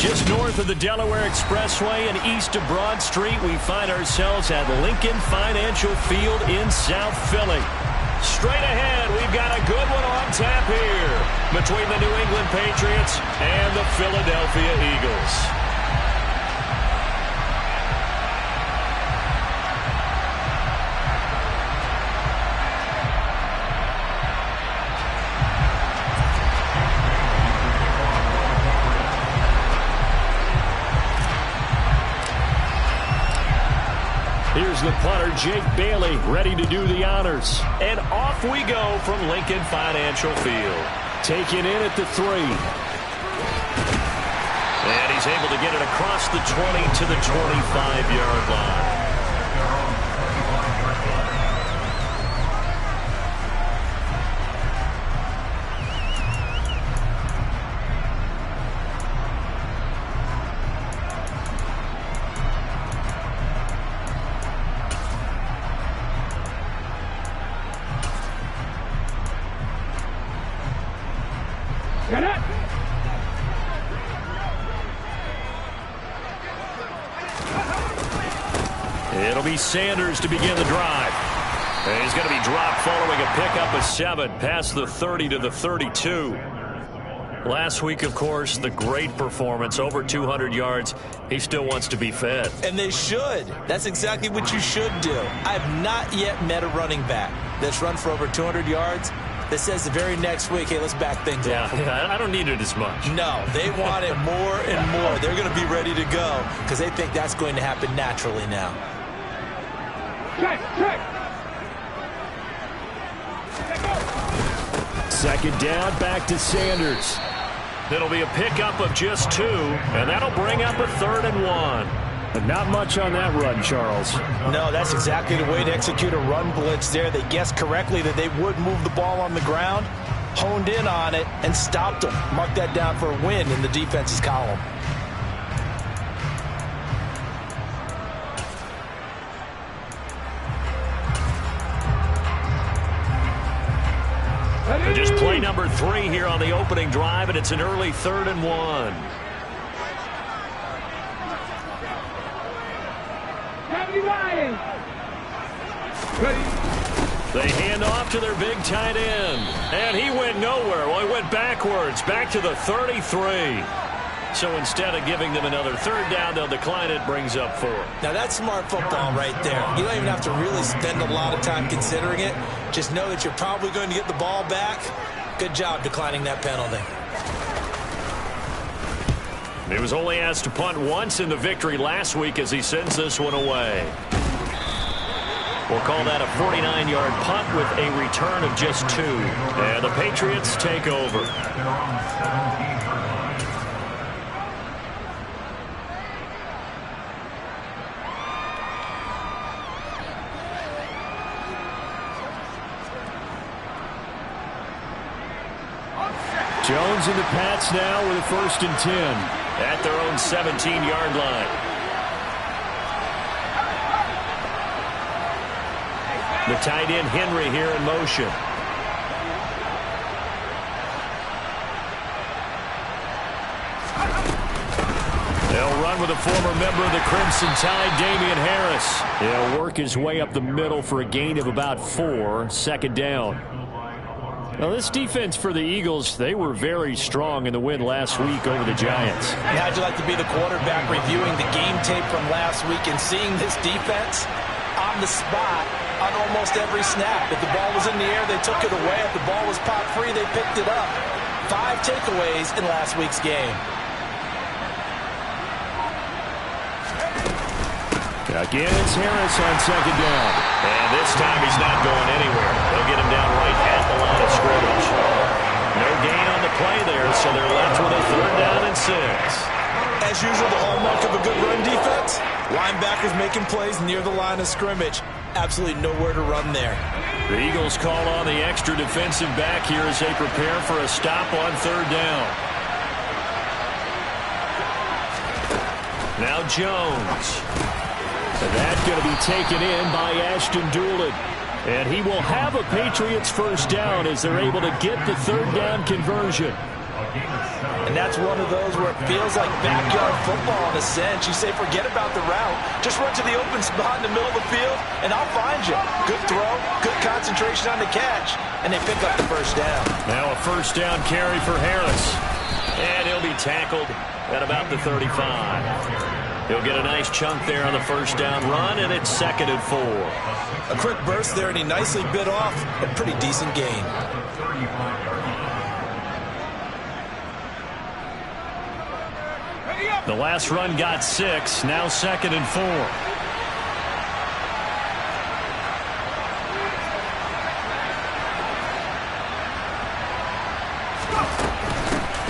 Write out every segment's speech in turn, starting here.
Just north of the Delaware Expressway and east of Broad Street, we find ourselves at Lincoln Financial Field in South Philly. Straight ahead, we've got a good one on tap here between the New England Patriots and the Philadelphia Eagles. Here's the punter, Jake Bailey, ready to do the honors. And off we go from Lincoln Financial Field. Taking in at the 3. And he's able to get it across the 20 to the 25-yard line. It'll be Sanders to begin the drive. And he's going to be dropped following a pickup of 7 past the 30 to the 32. Last week, of course, the great performance, over 200 yards. He still wants to be fed. And they should. That's exactly what you should do. I have not yet met a running back that's run for over 200 yards that says the very next week, hey, let's back things up. Yeah, I don't need it as much. No, they want it more and more. They're going to be ready to go because they think that's going to happen naturally now. Second down, back to Sanders. It'll be a pickup of just 2, and that'll bring up a 3rd and 1. But not much on that run, Charles. No, that's exactly the way to execute a run blitz there. They guessed correctly that they would move the ball on the ground, honed in on it, and stopped them. Mark that down for a win in the defense's column. And just play number 3 here on the opening drive, and it's an early 3rd and 1. They hand off to their big tight end. And he went nowhere. Well, he went backwards, back to the 33. So instead of giving them another 3rd down, they'll decline it, brings up 4. Now, that's smart football right there. You don't even have to really spend a lot of time considering it. Just know that you're probably going to get the ball back. Good job declining that penalty. He was only asked to punt once in the victory last week as he sends this one away. We'll call that a 49-yard punt with a return of just 2. And the Patriots take over. Jones and the Pats now with a 1st and 10 at their own 17-yard line. The tight end Henry here in motion. They'll run with a former member of the Crimson Tide, Damian Harris. He'll work his way up the middle for a gain of about 4, 2nd down. Now, this defense for the Eagles, they were very strong in the win last week over the Giants. How'd you like to be the quarterback reviewing the game tape from last week and seeing this defense on the spot on almost every snap? If the ball was in the air, they took it away. If the ball was popped free, they picked it up. 5 takeaways in last week's game. Again, it's Harris on 2nd down. And this time he's not going anywhere. They'll get him down right at the line of scrimmage. No gain on the play there, so they're left with a 3rd down and 6. As usual, the hallmark of a good run defense, linebackers making plays near the line of scrimmage. Absolutely nowhere to run there. The Eagles call on the extra defensive back here as they prepare for a stop on 3rd down. Now Jones. And that's going to be taken in by Ashton Doolin. And he will have a Patriots 1st down as they're able to get the 3rd down conversion. And that's one of those where it feels like backyard football in a sense. You say, forget about the route. Just run to the open spot in the middle of the field, and I'll find you. Good throw, good concentration on the catch, and they pick up the first down. Now a first down carry for Harris. And he'll be tackled at about the 35. He'll get a nice chunk there on the first down run, and it's 2nd and 4. A quick burst there, and he nicely bit off a pretty decent gain. The last run got 6, now 2nd and 4.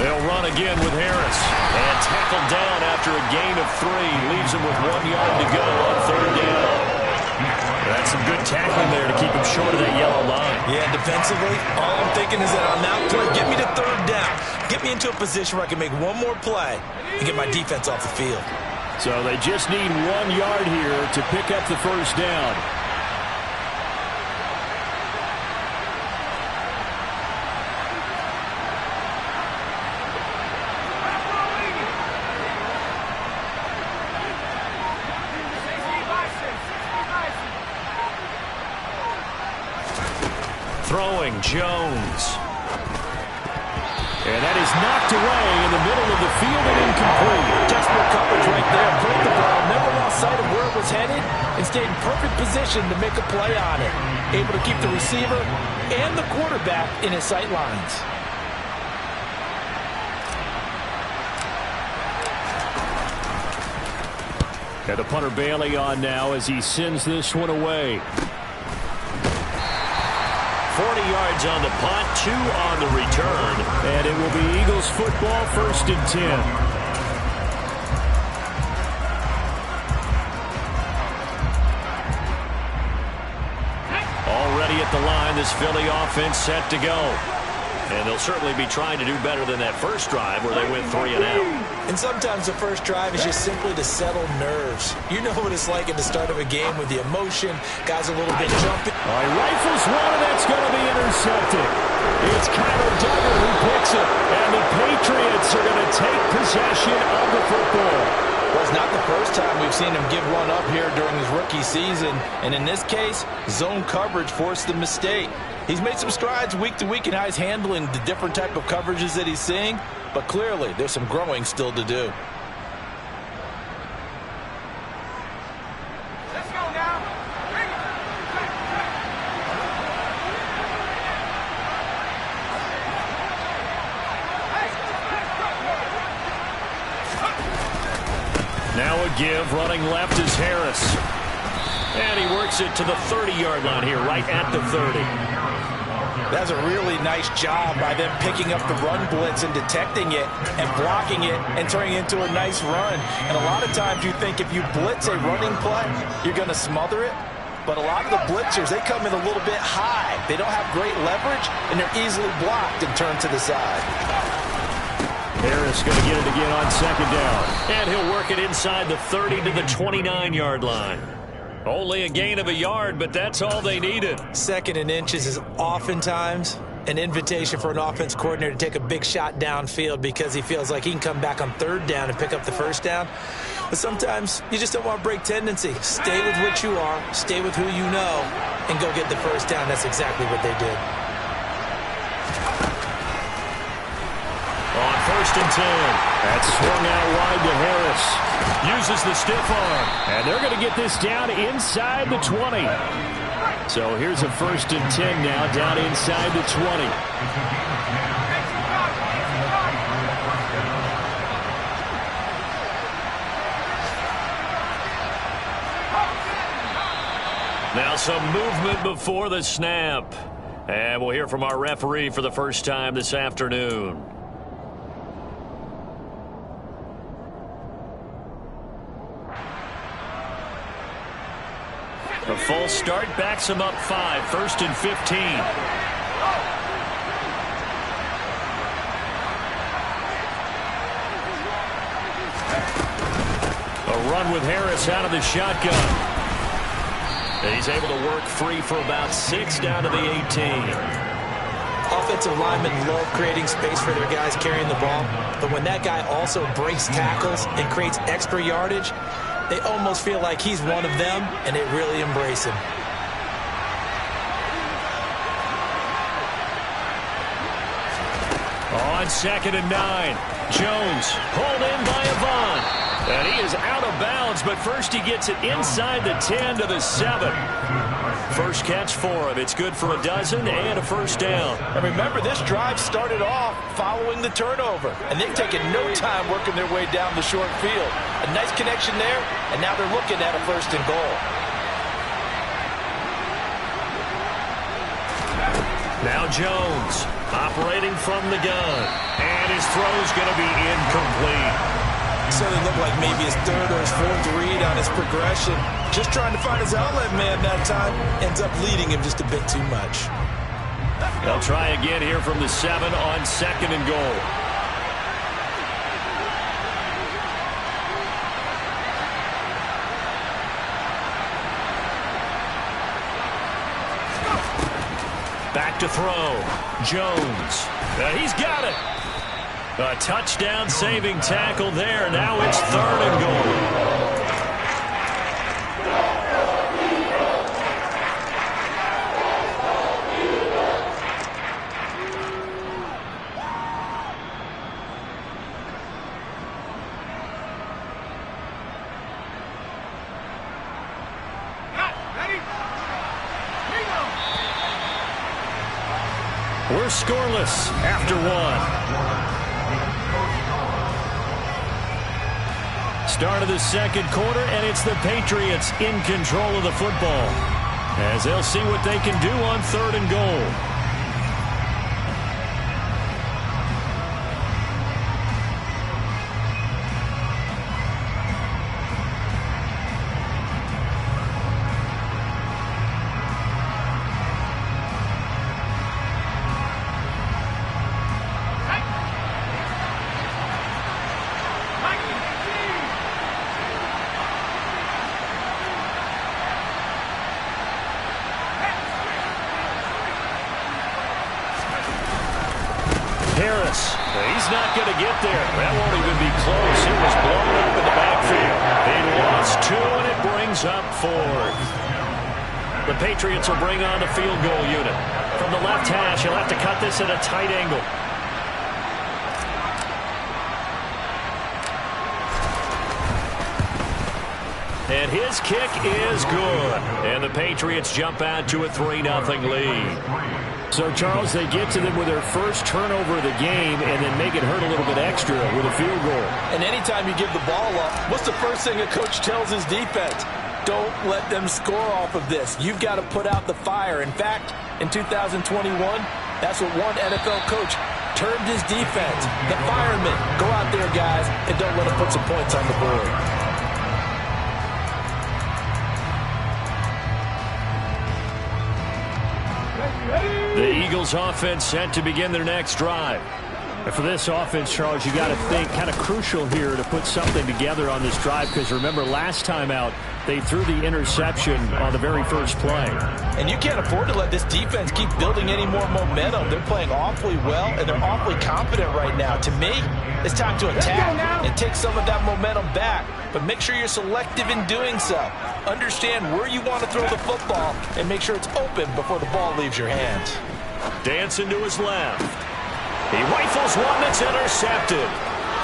They'll run again with Harris. And tackled down after a gain of 3. Leaves him with 1 yard to go on 3rd down. That's some good tackling there to keep him short of that yellow line. Yeah, defensively, all I'm thinking is that on that play, get me to 3rd down. Get me into a position where I can make one more play and get my defense off the field. So they just need 1 yard here to pick up the first down. Throwing Jones. And that is knocked away in the middle of the field and incomplete. Textbook coverage right there. Played the ball, never lost sight of where it was headed, and stayed in perfect position to make a play on it. Able to keep the receiver and the quarterback in his sight lines. And the punter Bailey on now as he sends this one away. 40 yards on the punt, 2 on the return. And it will be Eagles football, 1st and 10. Already at the line, this Philly offense set to go. And they'll certainly be trying to do better than that first drive where they went 3 and out. And sometimes the first drive is just simply to settle nerves. You know what it's like at the start of a game with the emotion, guys a little bit jumpy. All right, rifles one, and that's going to be intercepted. It's Kyler Duggar who picks it, and the Patriots are going to take possession of the football. Well, it's not the first time we've seen him give one up here during his rookie season, and in this case, zone coverage forced the mistake. He's made some strides week to week in how he's handling the different type of coverages that he's seeing, but clearly there's some growing still to do. Let's go now. Now a give, running left is Harris. And he works it to the 30-yard line here, right at the 30. That's a really nice job by them picking up the run blitz and detecting it and blocking it and turning it into a nice run. And a lot of times you think if you blitz a running play, you're going to smother it. But a lot of the blitzers, they come in a little bit high. They don't have great leverage, and they're easily blocked and turned to the side. Harris going to get it again on 2nd down. And he'll work it inside the 30 to the 29-yard line. Only a gain of a yard, but that's all they needed. 2nd and inches is oftentimes an invitation for an offense coordinator to take a big shot downfield because he feels like he can come back on 3rd down and pick up the first down. But sometimes you just don't want to break tendency. Stay with what you are, stay with who you know, and go get the first down. That's exactly what they did. On 1st and 10, that's swung out wide to Harris. Uses the stiff arm, and they're going to get this down inside the 20. So here's a 1st and 10 now, down inside the 20. Now some movement before the snap. And we'll hear from our referee for the first time this afternoon. A false start backs him up 5, 1st and 15. A run with Harris out of the shotgun. And he's able to work free for about 6 down to the 18. Offensive linemen love creating space for their guys carrying the ball, but when that guy also breaks tackles and creates extra yardage, they almost feel like he's one of them, and they really embrace him. On 2nd and 9, Jones pulled in by Avant. And he is out of bounds, but first he gets it inside the 10 to the 7. First catch for him. It's good for a dozen and a first down. And remember, this drive started off following the turnover, and they've taken no time working their way down the short field. A nice connection there, and now they're looking at a first and goal. Now Jones operating from the gun, and his throw's going to be incomplete. So it looked like maybe his third or his fourth read on his progression. Just trying to find his outlet man that time. Ends up leading him just a bit too much. They'll try again here from the 7 on 2nd and goal. Back to throw. Jones. He's got it. A touchdown-saving tackle there. Now it's 3rd and goal. We're scoreless after 1. Start of the 2nd quarter, and it's the Patriots in control of the football as they'll see what they can do on 3rd and goal. Harris, he's not going to get there. That won't even be close. It was blown up in the backfield. He lost 2, and it brings up 4th. The Patriots will bring on the field goal unit. From the left hash, he'll have to cut this at a tight angle. And his kick is good. And the Patriots jump out to a 3-0 lead. So, Charles, they get to them with their first turnover of the game and then make it hurt a little bit extra with a field goal. And anytime you give the ball up, what's the first thing a coach tells his defense? Don't let them score off of this. You've got to put out the fire. In fact, in 2021, that's what one NFL coach termed his defense. The firemen. Go out there, guys, and don't let them put some points on the board. The Eagles offense set to begin their next drive. And for this offense, Charles, you got to think kind of crucial here to put something together on this drive, because remember last time out they threw the interception on the very first play. And you can't afford to let this defense keep building any more momentum. They're playing awfully well, and they're awfully confident right now. To me, it's time to attack and take some of that momentum back. But make sure you're selective in doing so. Understand where you want to throw the football and make sure it's open before the ball leaves your hands. Dancing to his left. He rifles one that's intercepted.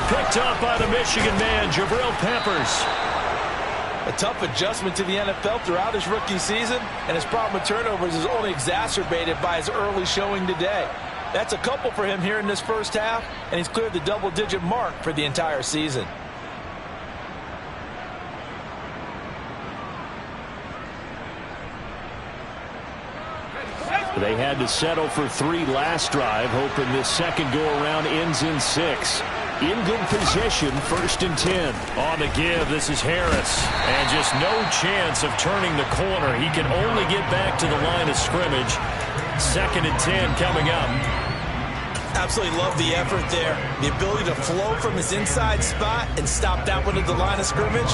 Picked up by the Michigan man, Jabril Peppers. A tough adjustment to the NFL throughout his rookie season, and his problem with turnovers is only exacerbated by his early showing today. That's a couple for him here in this first half, and he's cleared the double-digit mark for the entire season. They had to settle for 3 last drive, hoping this second go-around ends in 6. In good position, 1st and 10. On the give, this is Harris. And just no chance of turning the corner. He can only get back to the line of scrimmage. 2nd and 10 coming up. Absolutely love the effort there. The ability to flow from his inside spot and stop that one at the line of scrimmage.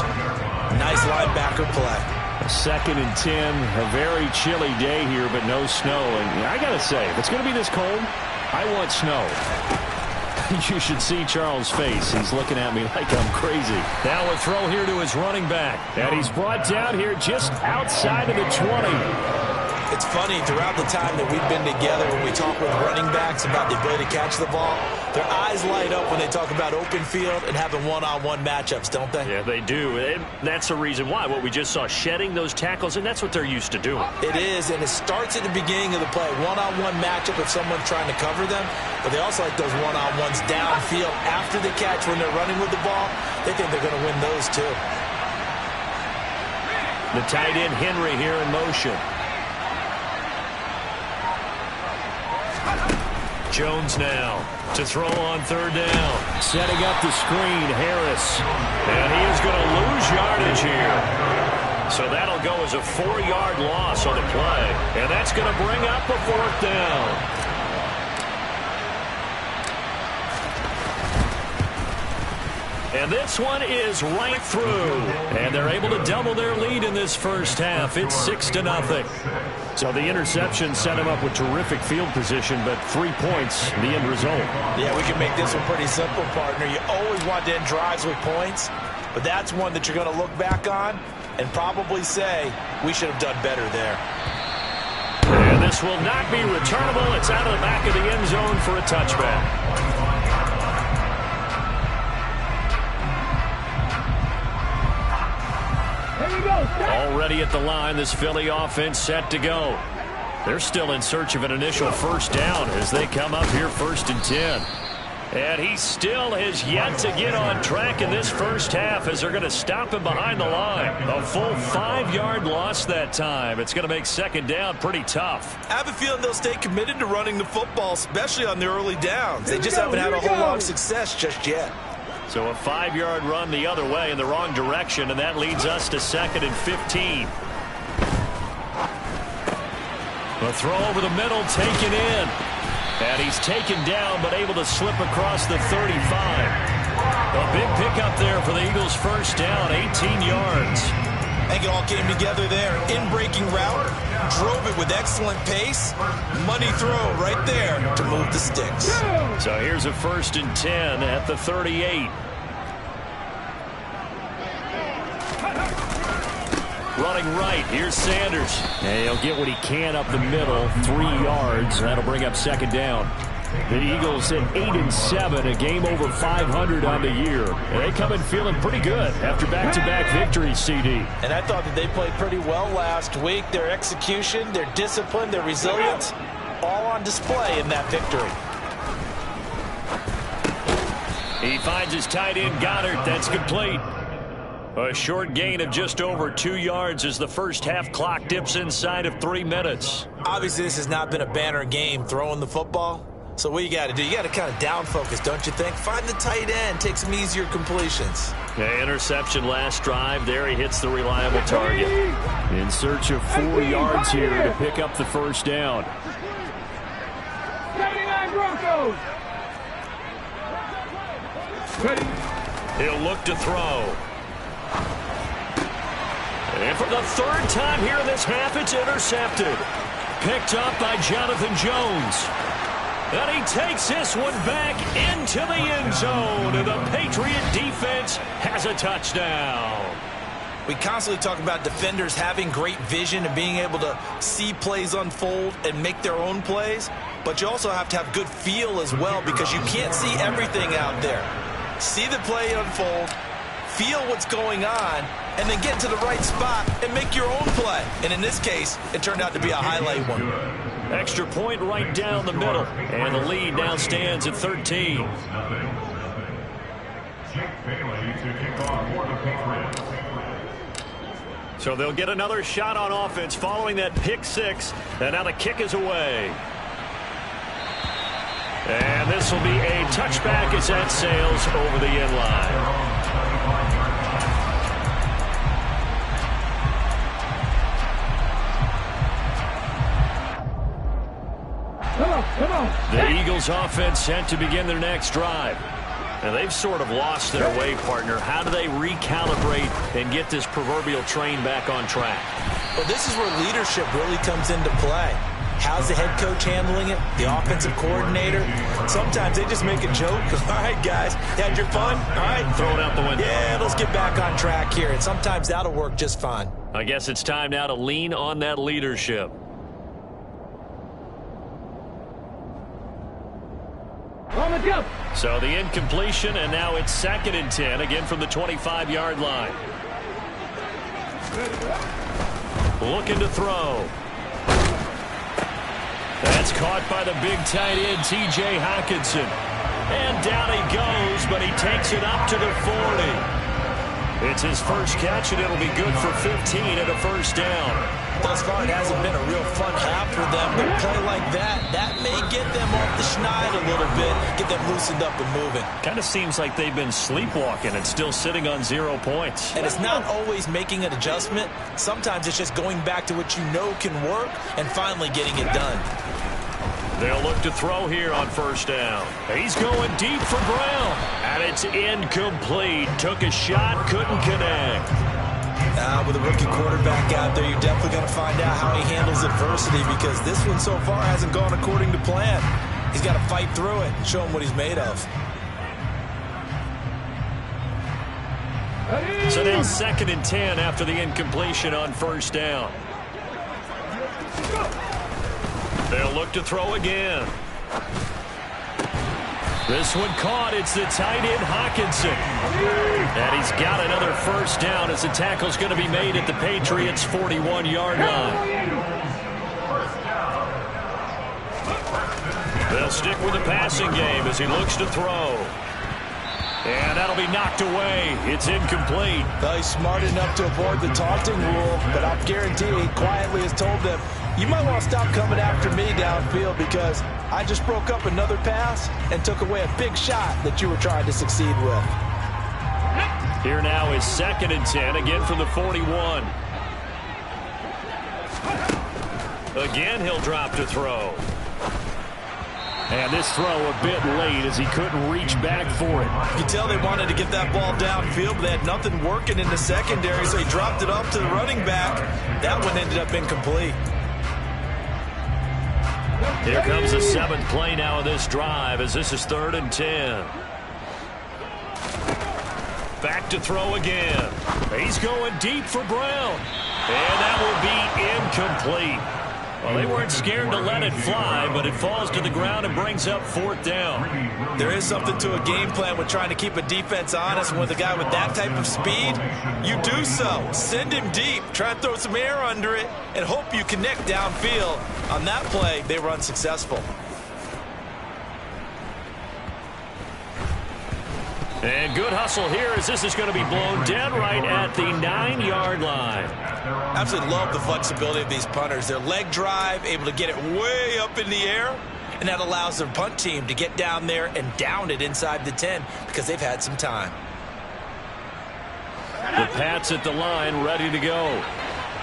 Nice linebacker play. 2nd and 10, a very chilly day here, but no snow. And I got to say, if it's going to be this cold, I want snow. You should see Charles' face. He's looking at me like I'm crazy. Now a throw here to his running back. And he's brought down here just outside of the 20. It's funny, throughout the time that we've been together, when we talk with running backs about the ability to catch the ball, their eyes light up when they talk about open field and having one-on-one matchups, don't they? Yeah, they do. And that's the reason why. What we just saw, shedding those tackles, and that's what they're used to doing. It is, and it starts at the beginning of the play. One-on-one matchup if someone's trying to cover them, but they also like those one-on-ones downfield after the catch when they're running with the ball. They think they're going to win those too. The tight end Henry here in motion. Jones now to throw on 3rd down. Setting up the screen, Harris. And he is going to lose yardage here. So that'll go as a 4-yard loss on the play. And that's going to bring up a 4th down. And this one is right through. And they're able to double their lead in this first half. It's 6-0. So the interception set him up with terrific field position, but 3 points, the end result. Yeah, we can make this one pretty simple, partner. You always want to end drives with points, but that's one that you're going to look back on and probably say, we should have done better there. And this will not be returnable. It's out of the back of the end zone for a touchback. Already at the line, this Philly offense set to go. They're still in search of an initial first down as they come up here 1st and 10. And he still has yet to get on track in this first half as they're going to stop him behind the line. A full 5-yard loss that time. It's going to make 2nd down pretty tough. I have a feeling they'll stay committed to running the football, especially on the early downs. They just haven't had a whole lot of success just yet. So a 5-yard run the other way in the wrong direction, and that leads us to 2nd and 15. A throw over the middle, taken in. And he's taken down, but able to slip across the 35. A big pickup there for the Eagles' first down, 18 yards. I think it all came together there. In-breaking route, drove it with excellent pace. Money throw right there to move the sticks. So here's a 1st and 10 at the 38. Running right, here's Sanders. And he'll get what he can up the middle, 3 yards. That'll bring up 2nd down. The Eagles at 8-7, a game over 500 on the year. And they come in feeling pretty good after back-to-back victories, CD. And I thought that they played pretty well last week. Their execution, their discipline, their resilience, all on display in that victory. He finds his tight end, Goddard. That's complete. A short gain of just over 2 yards as the first half clock dips inside of 3 minutes. Obviously, this has not been a banner game throwing the football. So what you got to do, you got to kind of down focus, don't you think? Find the tight end, take some easier completions. Yeah, interception last drive. There he hits the reliable target. In search of 4 yards here to pick up the first down. 79 Broncos. Ready. He'll look to throw. And for the 3rd time here in this half, it's intercepted. Picked up by Jonathan Jones. And he takes this one back into the end zone. And the Patriot defense has a touchdown. We constantly talk about defenders having great vision and being able to see plays unfold and make their own plays. But you also have to have good feel as well, because you can't see everything out there. See the play unfold, feel what's going on, and then get to the right spot and make your own play. And in this case, it turned out to be a highlight one. Extra point right down the middle. And the lead now stands at 13. So they'll get another shot on offense following that pick 6. And now the kick is away. And this will be a touchback as that sails over the end line. Come on. The Eagles offense set to begin their next drive. And they've sort of lost their way, partner. How do they recalibrate and get this proverbial train back on track? Well, this is where leadership really comes into play. How's the head coach handling it? The offensive coordinator? Sometimes they just make a joke. All right, guys, had your fun? All right. Throw it out the window. Yeah, let's get back on track here. And sometimes that'll work just fine. I guess it's time now to lean on that leadership. So the incompletion, and now it's 2nd and 10, again from the 25-yard line. Looking to throw. That's caught by the big tight end, T.J. Hockenson. And down he goes, but he takes it up to the 40. It's his first catch, and it'll be good for 15 and a first down. Thus far, it hasn't been a real fun half for them, but a play like that may get them off the schneid a little bit, get them loosened up and moving. Kind of seems like they've been sleepwalking and still sitting on 0 points. And it's not always making an adjustment. Sometimes it's just going back to what you know can work and finally getting it done. They'll look to throw here on first down. He's going deep for Brown. And it's incomplete. Took a shot, couldn't connect. With a rookie quarterback out there, you're definitely going to find out how he handles adversity, because this one so far hasn't gone according to plan. He's got to fight through it and show him what he's made of. So now 2nd and 10 after the incompletion on first down. They'll look to throw again. This one caught. It's the tight end, Hockenson. And he's got another first down as the tackle's going to be made at the Patriots' 41-yard line. They'll stick with the passing game as he looks to throw. And that'll be knocked away. It's incomplete. Well, he's smart enough to avoid the taunting rule, but I'll guarantee he quietly has told them, you might want to stop coming after me downfield, because I just broke up another pass and took away a big shot that you were trying to succeed with. Here now is 2nd and 10, again from the 41. Again, he'll drop to throw. And this throw a bit late as he couldn't reach back for it. You can tell they wanted to get that ball downfield, but they had nothing working in the secondary, so he dropped it off to the running back. That one ended up incomplete. Here comes the 7th play now of this drive, as this is 3rd and 10. Back to throw again. He's going deep for Brown. And that will be incomplete. Well, they weren't scared to let it fly, but it falls to the ground and brings up 4th down. There is something to a game plan with trying to keep a defense honest. And with a guy with that type of speed, you do so. Send him deep. Try to throw some air under it and hope you connect downfield. On that play, they were unsuccessful. And good hustle here as this is going to be blown dead right at the 9-yard line. Absolutely love the flexibility of these punters. Their leg drive, able to get it way up in the air, and that allows their punt team to get down there and down it inside the 10 because they've had some time. The Pats at the line, ready to go.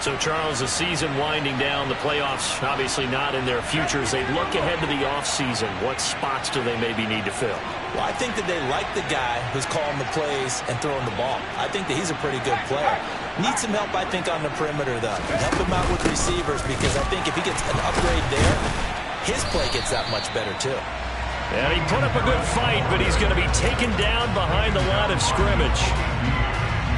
So, Charles, the season winding down, the playoffs obviously not in their futures. They look ahead to the offseason. What spots do they maybe need to fill? Well, I think that they like the guy who's calling the plays and throwing the ball. I think that he's a pretty good player. Needs some help, I think, on the perimeter, though. Help him out with receivers, because I think if he gets an upgrade there, his play gets that much better, too. And he put up a good fight, but he's going to be taken down behind the line of scrimmage.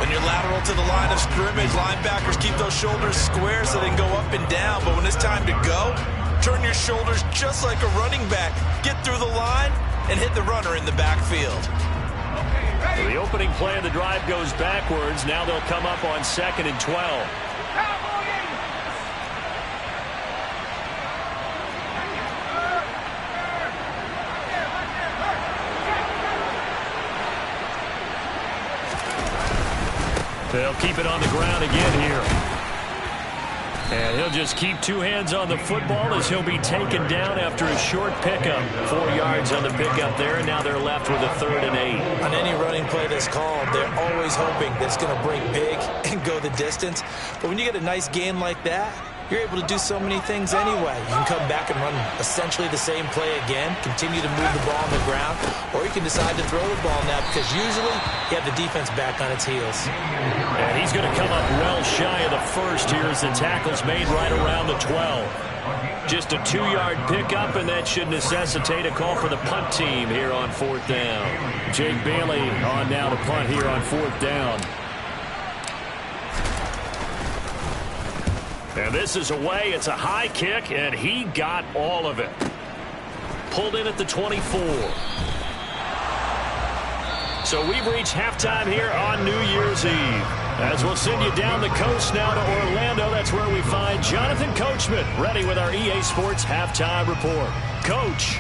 When you're lateral to the line of scrimmage, linebackers keep those shoulders square so they can go up and down. But when it's time to go, turn your shoulders just like a running back. Get through the line and hit the runner in the backfield. So the opening play of the drive goes backwards. Now they'll come up on 2nd and 12. They'll keep it on the ground again here. And he'll just keep two hands on the football as he'll be taken down after a short pickup. 4 yards on the pickup there, and now they're left with a 3rd and 8. On any running play that's called, they're always hoping that it's going to break big and go the distance. But when you get a nice gain like that, you're able to do so many things anyway. You can come back and run essentially the same play again, continue to move the ball on the ground, or you can decide to throw the ball now because usually you have the defense back on its heels. And he's going to come up well shy of the first here as the tackle's made right around the 12. Just a 2-yard pickup, and that should necessitate a call for the punt team here on 4th down. Jake Bailey on now to punt here on 4th down. And this is away. It's a high kick, and he got all of it. Pulled in at the 24. So we've reached halftime here on New Year's Eve. As we'll send you down the coast now to Orlando, that's where we find Jonathan Coachman, ready with our EA Sports Halftime Report. Coach.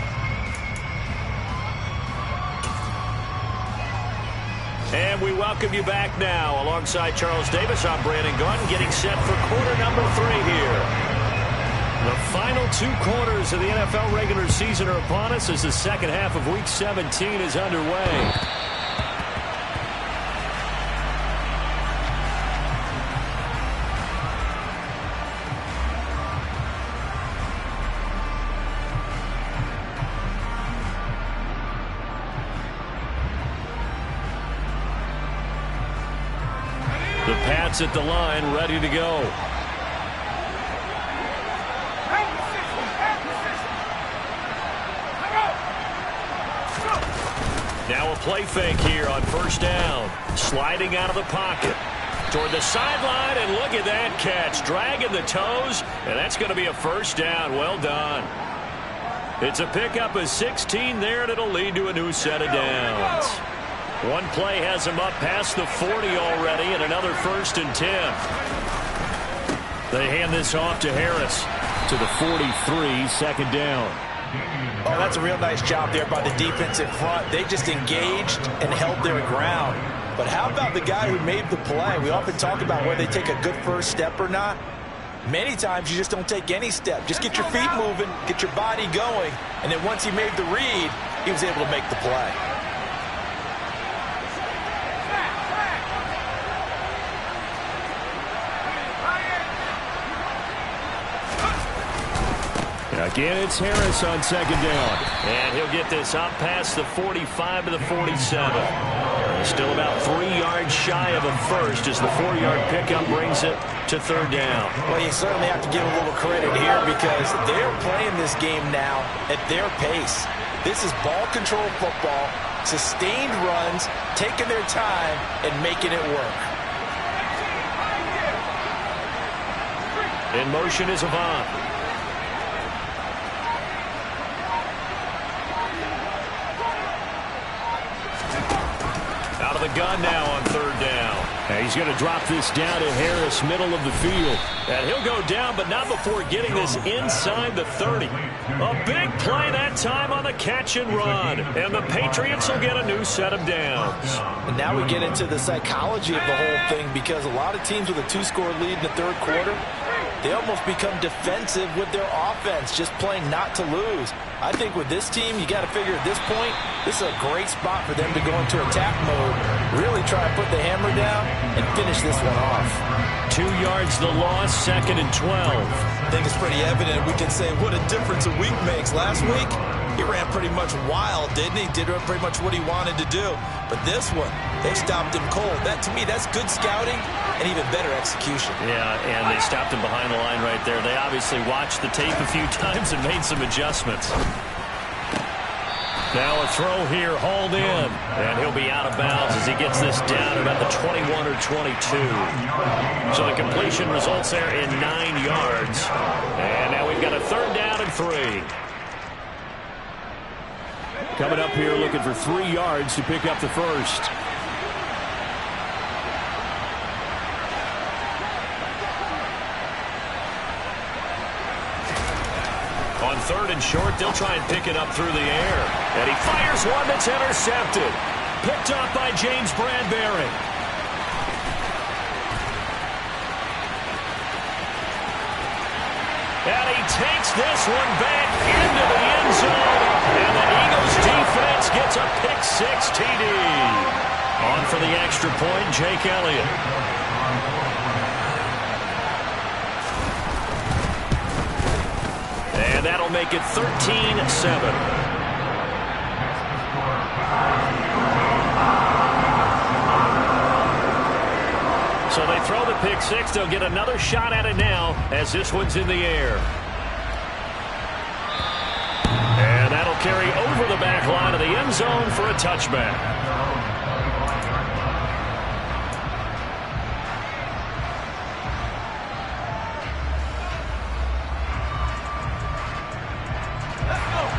And we welcome you back now. Alongside Charles Davis, I'm Brandon Gaudin, getting set for quarter number 3 here. The final 2 quarters of the NFL regular season are upon us as the second half of Week 17 is underway. The Pats at the line, ready to go. Now a play fake here on 1st down. Sliding out of the pocket toward the sideline, and look at that catch. Dragging the toes, and that's going to be a 1st down. Well done. It's a pickup of 16 there, and it'll lead to a new set of downs. One play has him up past the 40 already, and another 1st and 10. They hand this off to Harris to the 43, 2nd down. Oh, that's a real nice job there by the defense in front. They just engaged and held their ground. But how about the guy who made the play? We often talk about whether they take a good first step or not. Many times you just don't take any step. Just get your feet moving, get your body going, and then once he made the read, he was able to make the play. Again, it's Harris on 2nd down. And he'll get this up past the 45 to the 47. Still about 3 yards shy of a 1st as the 4-yard pickup brings it to 3rd down. Well, you certainly have to give a little credit here because they're playing this game now at their pace. This is ball control football, sustained runs, taking their time and making it work. In motion is Avant. Out of the gun now on 3rd down. And he's going to drop this down to Harris, middle of the field. And he'll go down, but not before getting this inside the 30. A big play that time on the catch and run. And the Patriots will get a new set of downs. And now we get into the psychology of the whole thing because a lot of teams with a 2-score lead in the 3rd quarter, they almost become defensive with their offense, just playing not to lose. I think with this team, you got to figure at this point, this is a great spot for them to go into attack mode, really try to put the hammer down and finish this one off. 2 yards the loss, 2nd and 12. I think it's pretty evident. We can say what a difference a week makes. Last week, he ran pretty much wild, didn't he? Did pretty much what he wanted to do. But this one, they stopped him cold. That, to me, that's good scouting and even better execution. Yeah, and they stopped him behind the line right there. They obviously watched the tape a few times and made some adjustments. Now a throw here, hauled in, and he'll be out of bounds as he gets this down about the 21 or 22. So the completion results there in 9 yards. And now we've got a 3rd down and 3. Coming up here looking for 3 yards to pick up the 1st. On 3rd and short, they'll try and pick it up through the air. And he fires one that's intercepted. Picked up by James Bradbury. And he takes this one back into the end zone. And the Eagles defense gets a pick-6 TD. On for the extra point, Jake Elliott. And that'll make it 13-7. So they throw the pick six. They'll get another shot at it now as this one's in the air. And that'll carry over the back line of the end zone for a touchback.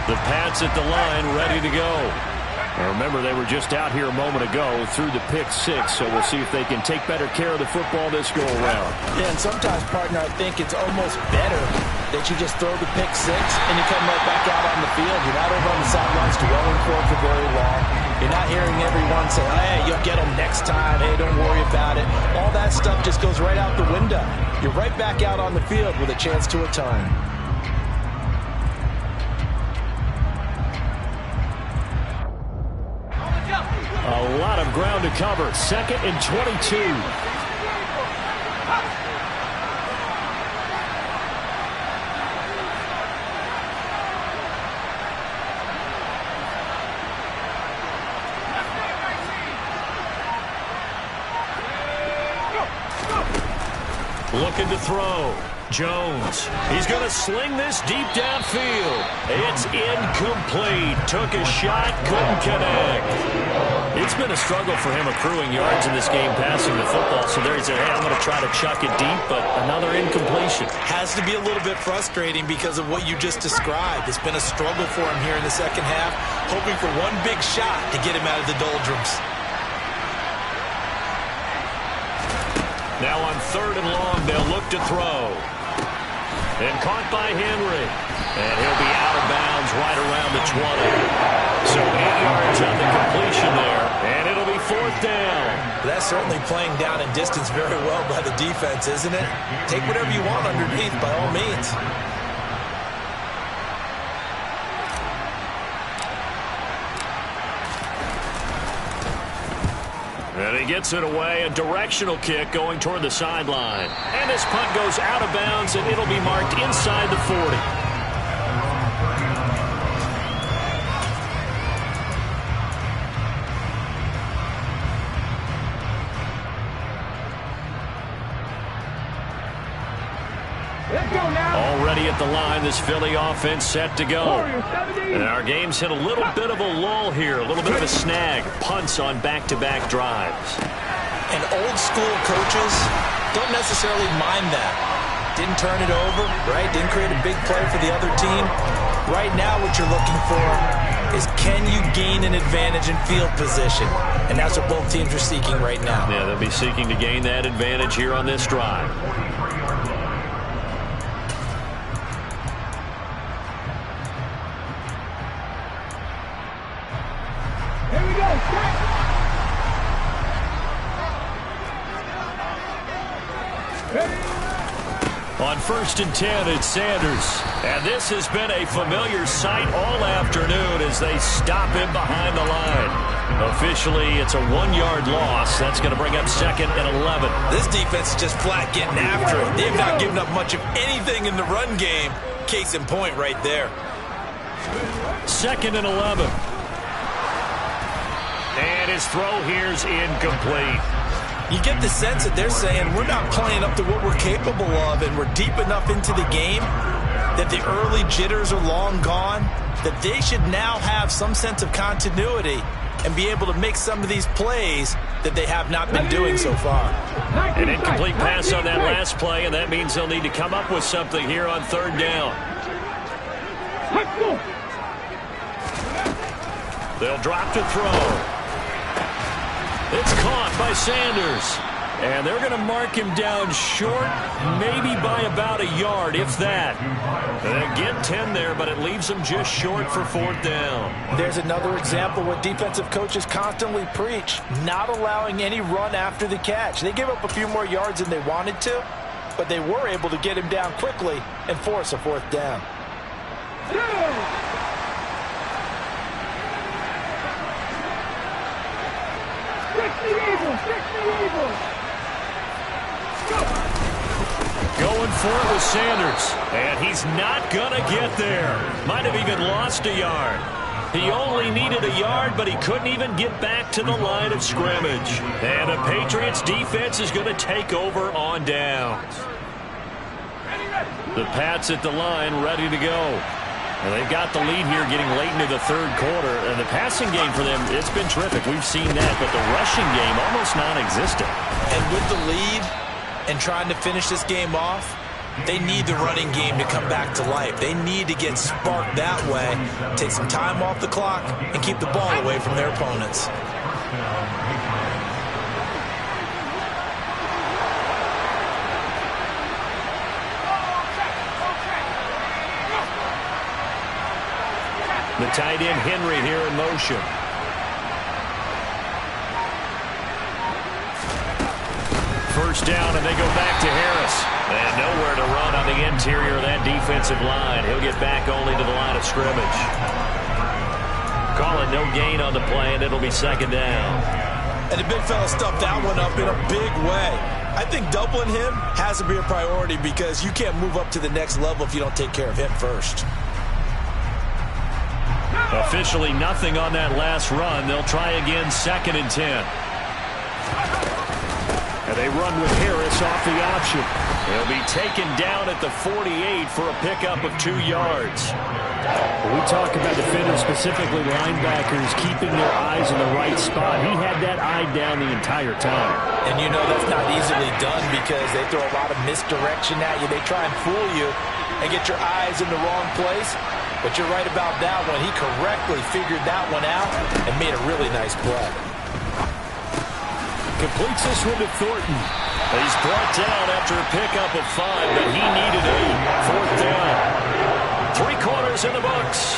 The Pats at the line ready to go. And remember, they were just out here a moment ago through the pick six, so we'll see if they can take better care of the football this go-around. Yeah, and sometimes, partner, I think it's almost better that you just throw the pick six and you come right back out on the field. You're not over on the sidelines dwelling for it for very long. You're not hearing everyone say, hey, you'll get them next time. Hey, don't worry about it. All that stuff just goes right out the window. You're right back out on the field with a chance to atone. A lot of ground to cover. 2nd and 22. Looking to throw. Jones. He's going to sling this deep downfield. It's incomplete. Took a shot, couldn't connect. It's been a struggle for him accruing yards in this game passing the football. So there he said, hey, I'm going to try to chuck it deep, but another incompletion. Has to be a little bit frustrating because of what you just described. It's been a struggle for him here in the second half, hoping for one big shot to get him out of the doldrums. Now on 3rd and long, they'll look to throw. And caught by Henry. And he'll be out of bounds right around the 20. So 8 yards on the completion there. And it'll be 4th down. That's certainly playing down in distance very well by the defense, isn't it? Take whatever you want underneath by all means. And he gets it away, a directional kick going toward the sideline. And this punt goes out of bounds, and it'll be marked inside the 40. Already at the line, this Philly offense set to go. And our game's hit a little bit of a lull here, a little bit of a snag. Punts on back-to-back drives. And old school coaches don't necessarily mind that. Didn't turn it over, right? Didn't create a big play for the other team. Right now what you're looking for is can you gain an advantage in field position? And that's what both teams are seeking right now. Yeah, they'll be seeking to gain that advantage here on this drive. On 1st and 10, it's Sanders. And this has been a familiar sight all afternoon as they stop him behind the line. Officially, it's a 1-yard loss. That's going to bring up 2nd and 11. This defense is just flat getting after it. They've not given up much of anything in the run game. Case in point right there. 2nd and 11. And his throw here's incomplete. You get the sense that they're saying we're not playing up to what we're capable of, and we're deep enough into the game that the early jitters are long gone, that they should now have some sense of continuity and be able to make some of these plays that they have not been doing so far. An incomplete pass on that last play, and that means they'll need to come up with something here on 3rd down. They'll drop to throw. It's caught by Sanders. And they're going to mark him down short, maybe by about a yard, if that. They get 10 there, but it leaves them just short for 4th down. There's another example what defensive coaches constantly preach, not allowing any run after the catch. They give up a few more yards than they wanted to, but they were able to get him down quickly and force a 4th down. Going for it with Sanders. And he's not going to get there. Might have even lost a yard. He only needed a yard, but he couldn't even get back to the line of scrimmage. And the Patriots defense is going to take over on downs. The Pats at the line, ready to go. And they've got the lead here getting late into the third quarter. And the passing game for them, it's been terrific. We've seen that. But the rushing game, almost non-existent. And with the lead and trying to finish this game off, they need the running game to come back to life. They need to get sparked that way, take some time off the clock, and keep the ball away from their opponents. The tight end Henry here in motion. First down, and they go back to Harris. And nowhere to run on the interior of that defensive line. He'll get back only to the line of scrimmage. Call it no gain on the play, and it'll be second down. And the big fella stuffed that one up in a big way. I think doubling him has to be a priority because you can't move up to the next level if you don't take care of him first. Officially nothing on that last run. They'll try again, 2nd and 10. And they run with Harris off the option. He'll be taken down at the 48 for a pickup of 2 yards. We talk about defenders, specifically linebackers, keeping their eyes in the right spot. He had that eye down the entire time. And you know that's not easily done because they throw a lot of misdirection at you. They try and fool you and get your eyes in the wrong place. But you're right about that one. He correctly figured that one out and made a really nice play. Completes this one to Thornton. He's brought down after a pickup of 5, but he needed 8. 4th down. 3 quarters in the books.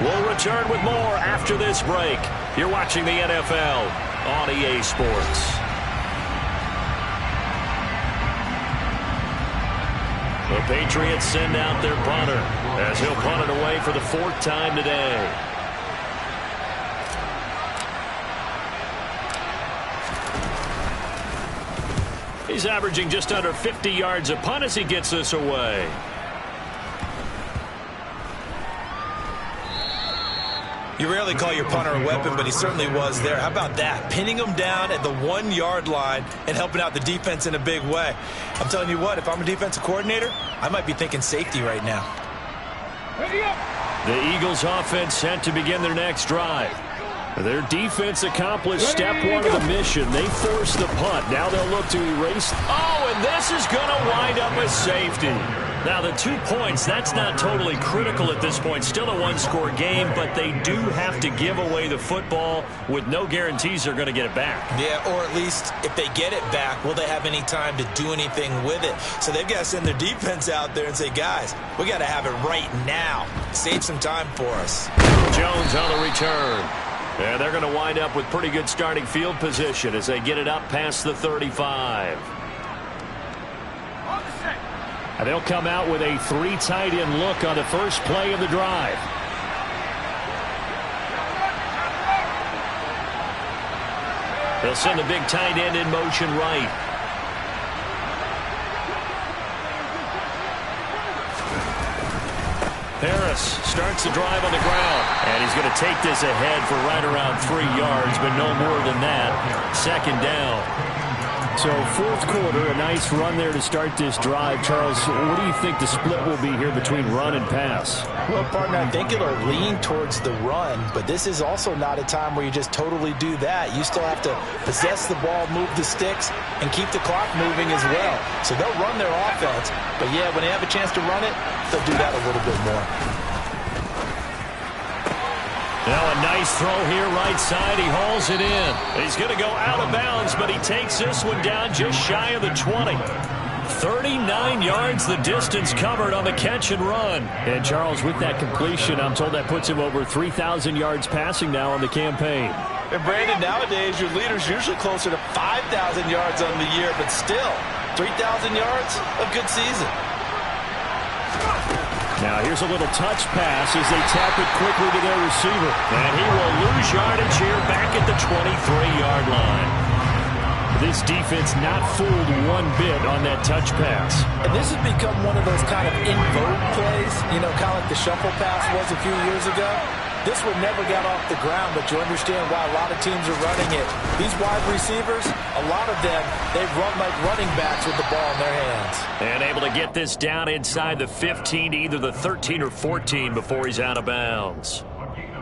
We'll return with more after this break. You're watching the NFL on EA Sports. The Patriots send out their punter as he'll punt it away for the 4th time today. He's averaging just under 50 yards a punt as he gets this away. You rarely call your punter a weapon, but he certainly was there. How about that? Pinning him down at the 1-yard line and helping out the defense in a big way. I'm telling you what, if I'm a defensive coordinator, I might be thinking safety right now. The Eagles offense set to begin their next drive. Their defense accomplished step 1 of the mission. They forced the punt. Now they'll look to erase. Oh, and this is going to wind up as safety. Now, the 2 points, that's not totally critical at this point. Still a 1-score game, but they do have to give away the football with no guarantees they're going to get it back. Yeah, or at least if they get it back, will they have any time to do anything with it? So they've got to send their defense out there and say, guys, we got to have it right now. Save some time for us. Jones on the return. And they're going to wind up with pretty good starting field position as they get it up past the 35. And they'll come out with a 3 tight end look on the first play of the drive. They'll send the big tight end in motion right. Harris starts the drive on the ground. And he's going to take this ahead for right around 3 yards, but no more than that. 2nd down. So 4th quarter, a nice run there to start this drive. Charles, what do you think the split will be here between run and pass? Well, partner, I think it'll lean towards the run, but this is also not a time where you just totally do that. You still have to possess the ball, move the sticks, and keep the clock moving as well. So they'll run their offense, but yeah, when they have a chance to run it, they'll do that a little bit more. Now a nice throw here right side. He hauls it in. He's going to go out of bounds, but he takes this one down just shy of the 20. 39 yards the distance covered on the catch and run. And Charles, with that completion, I'm told that puts him over 3,000 yards passing now on the campaign. And Brandon, nowadays your leader's usually closer to 5,000 yards on the year, but still, 3,000 yards, a good season. Now here's a little touch pass as they tap it quickly to their receiver. And he will lose yardage here back at the 23-yard line. This defense not fooled one bit on that touch pass. And this has become one of those kind of in vogue plays, you know, kind of like the shuffle pass was a few years ago. This one never got off the ground, but you understand why a lot of teams are running it. These wide receivers, a lot of them, they run like running backs with the ball in their hands. And able to get this down inside the 15 to either the 13 or 14 before he's out of bounds.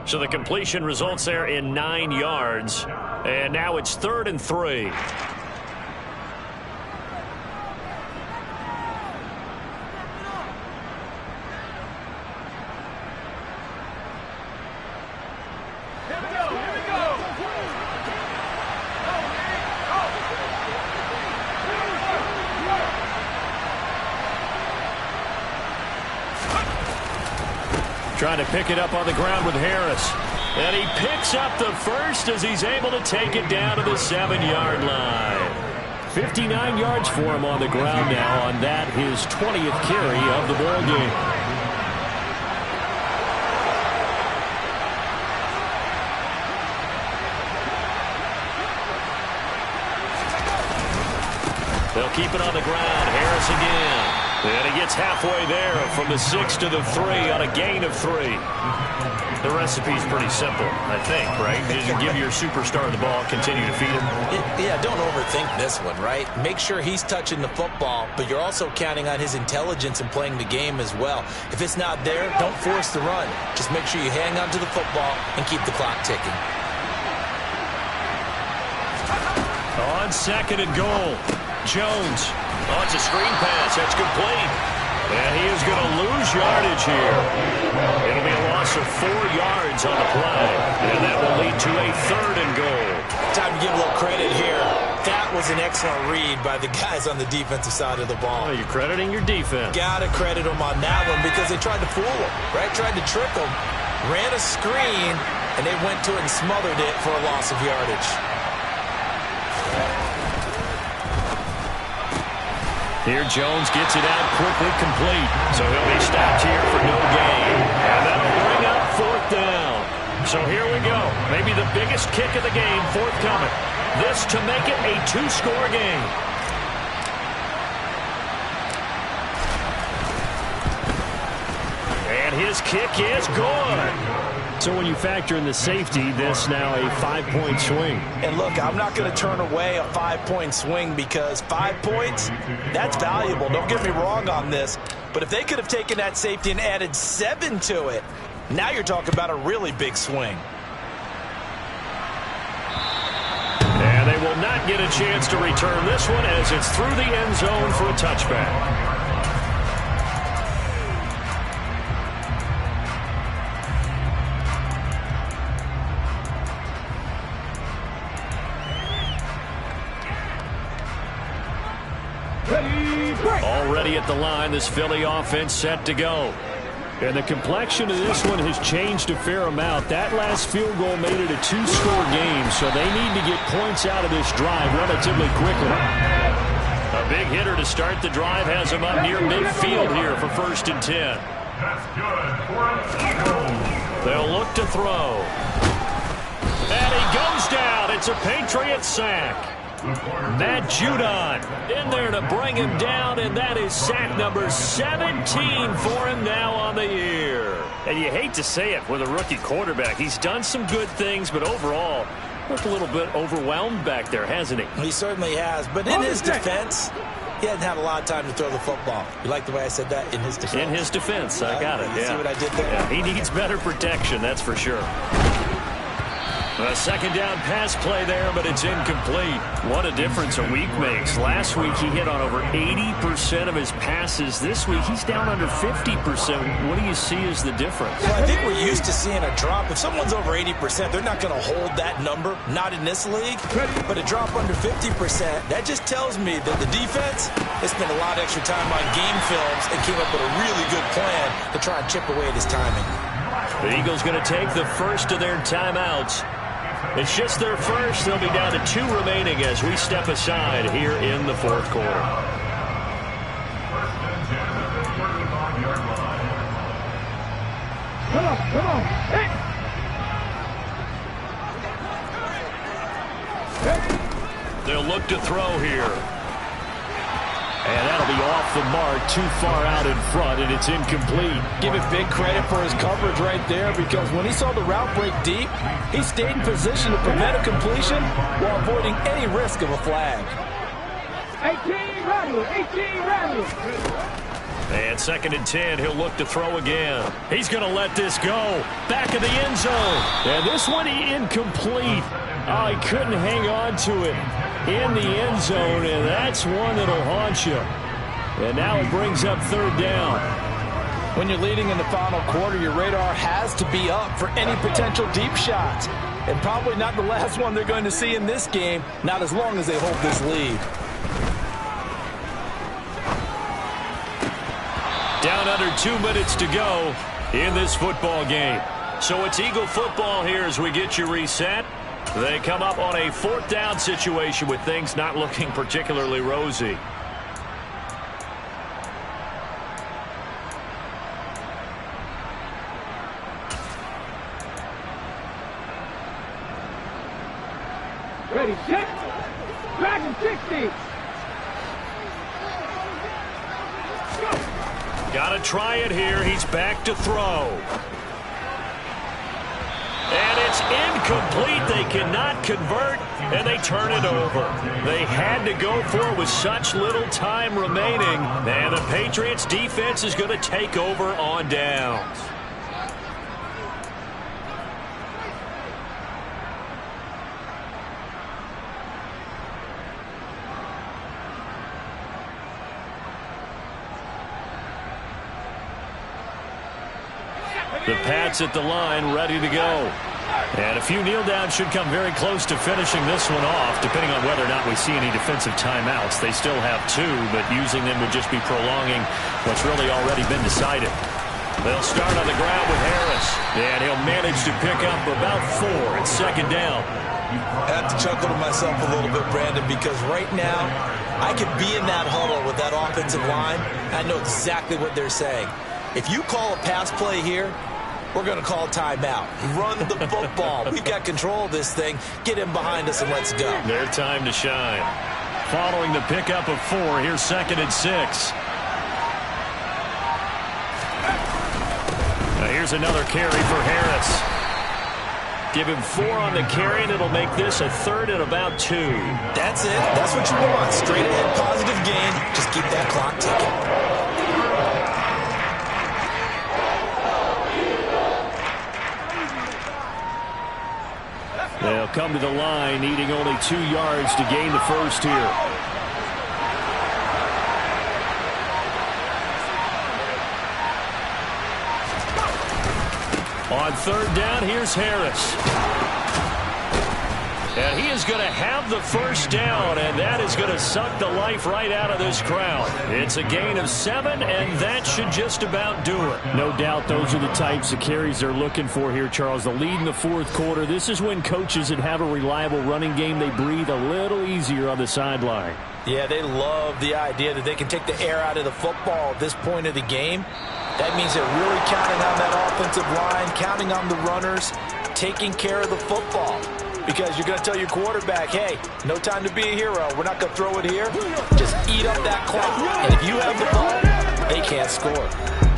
So the completion results there in 9 yards. And now it's 3rd and 3. Trying to pick it up on the ground with Harris. And he picks up the first as he's able to take it down to the 7-yard line. 59 yards for him on the ground now on that, his 20th carry of the ball game. They'll keep it on the ground. Harris again. And he gets halfway there from the 6 to the 3 on a gain of 3. The recipe's pretty simple, I think, right? You give your superstar the ball, continue to feed him. Yeah, don't overthink this one, right? Make sure he's touching the football, but you're also counting on his intelligence in playing the game as well. If it's not there, don't force the run. Just make sure you hang on to the football and keep the clock ticking. On 2nd and goal, Jones. Oh, it's a screen pass. That's complete. And he is going to lose yardage here. It'll be a loss of 4 yards on the play. And that will lead to a 3rd and goal. Time to give a little credit here. That was an excellent read by the guys on the defensive side of the ball. Oh, you're crediting your defense. Got to credit them on that one because they tried to fool him, right? Tried to trick him. Ran a screen, and they went to it and smothered it for a loss of yardage. Here Jones gets it out quickly, complete. So he'll be stopped here for no gain. And that'll bring up 4th down. So here we go. Maybe the biggest kick of the game forthcoming. This to make it a 2-score game. And his kick is good. So when you factor in the safety, this now a 5-point swing. And look, I'm not going to turn away a 5-point swing because 5 points, that's valuable. Don't get me wrong on this. But if they could have taken that safety and added 7 to it, now you're talking about a really big swing. And they will not get a chance to return this one as it's through the end zone for a touchback. Already at the line, this Philly offense set to go. And the complexion of this one has changed a fair amount. That last field goal made it a 2-score game, so they need to get points out of this drive relatively quickly. A big hitter to start the drive has him up near midfield here for 1st and 10. They'll look to throw. And he goes down. It's a Patriot sack. Matt Judon in there to bring him down, and that is sack number 17 for him now on the year. And you hate to say it with a rookie quarterback. He's done some good things, but overall, looked a little bit overwhelmed back there, hasn't he? He certainly has, but in his defense, he hasn't had a lot of time to throw the football. You like the way I said that? In his defense. In his defense, I got it. You see what I did there? Yeah, he needs better protection, that's for sure. A 2nd down pass play there, but it's incomplete. What a difference a week makes. Last week he hit on over 80% of his passes. This week he's down under 50%. What do you see as the difference? Well, I think we're used to seeing a drop. If someone's over 80%, they're not going to hold that number. Not in this league. But a drop under 50%, that just tells me that the defense has spent a lot of extra time on game films and came up with a really good plan to try and chip away at his timing. The Eagles going to take the first of their timeouts. It's just their first. They'll be down to 2 remaining as we step aside here in the 4th quarter. Come on. Hey. They'll look to throw here. And that'll be off the mark, too far out in front, and it's incomplete. Give it big credit for his coverage right there, because when he saw the route break deep, he stayed in position to prevent a completion while avoiding any risk of a flag. 18 rattle, 18 rattle. And 2nd and 10, he'll look to throw again. He's going to let this go. Back of the end zone. And this one incomplete. Oh, he couldn't hang on to it in the end zone, and that's one that'll haunt you. And now it brings up 3rd down. When you're leading in the final quarter, your radar has to be up for any potential deep shots. And probably not the last one they're going to see in this game, not as long as they hold this lead. Down under 2 minutes to go in this football game. So it's Eagle football here as we get you reset. They come up on a 4th down situation with things not looking particularly rosy. Ready, set. Dragon 60. Got to try it here. He's back to throw. And it's incomplete. They cannot convert, and they turn it over. They had to go for it with such little time remaining. And the Patriots defense is going to take over on downs. The Pats at the line, ready to go. And a few kneel downs should come very close to finishing this one off, depending on whether or not we see any defensive timeouts. They still have 2, but using them would just be prolonging what's really already been decided. They'll start on the ground with Harris, and he'll manage to pick up about 4 at 2nd down. I have to chuckle to myself a little bit, Brandon, because right now I could be in that huddle with that offensive line. I know exactly what they're saying. If you call a pass play here, we're going to call timeout. Run the football. We've got control of this thing. Get him behind us and let's go. Their time to shine. Following the pickup of 4, here's 2nd and 6. Now here's another carry for Harris. Give him 4 on the carry, and it'll make this a 3rd and about 2. That's it. That's what you want. Straight ahead, positive gain. Just keep that clock ticking. They'll come to the line, needing only 2 yards to gain the first here. On 3rd down, here's Harris. And he is going to have the first down, and that is going to suck the life right out of this crowd. It's a gain of 7, and that should just about do it. No doubt those are the types of carries they're looking for here, Charles. The lead in the 4th quarter. This is when coaches that have a reliable running game, they breathe a little easier on the sideline. Yeah, they love the idea that they can take the air out of the football at this point of the game. That means they're really counting on that offensive line, counting on the runners, taking care of the football. Because you're going to tell your quarterback, hey, no time to be a hero. We're not going to throw it here. Just eat up that clock. And if you have the ball, they can't score.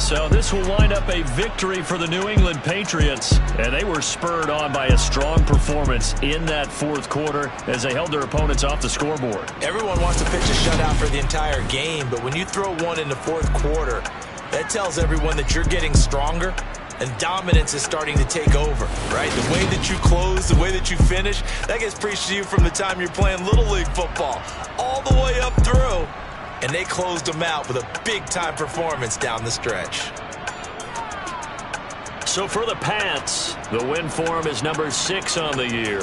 So this will wind up a victory for the New England Patriots. And they were spurred on by a strong performance in that 4th quarter as they held their opponents off the scoreboard. Everyone wants to pitch a shutout for the entire game, but when you throw one in the 4th quarter, that tells everyone that you're getting stronger. And dominance is starting to take over, right? The way that you close, the way that you finish, that gets preached to you from the time you're playing Little League football all the way up through. And they closed them out with a big-time performance down the stretch. So for the Pats, the win for them is number 6 on the year.